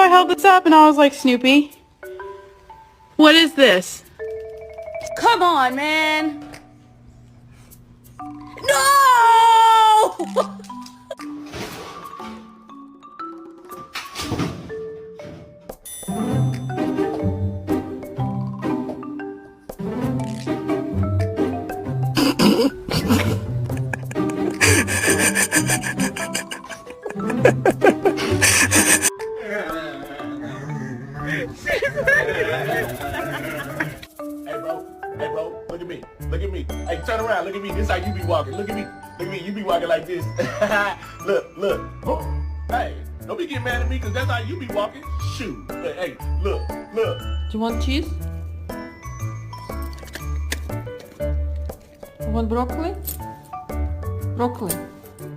I held this up and I was like, Snoopy, what is this? Come on, man. No! Hey bro, look at me. Look at me. Hey, turn around, look at me. This how you be walking. Look at me. Look at me. You be walking like this. Look. Oh, hey, don't be getting mad at me because that's how you be walking. Shoot. Hey, look. Do you want cheese? You want broccoli? Broccoli.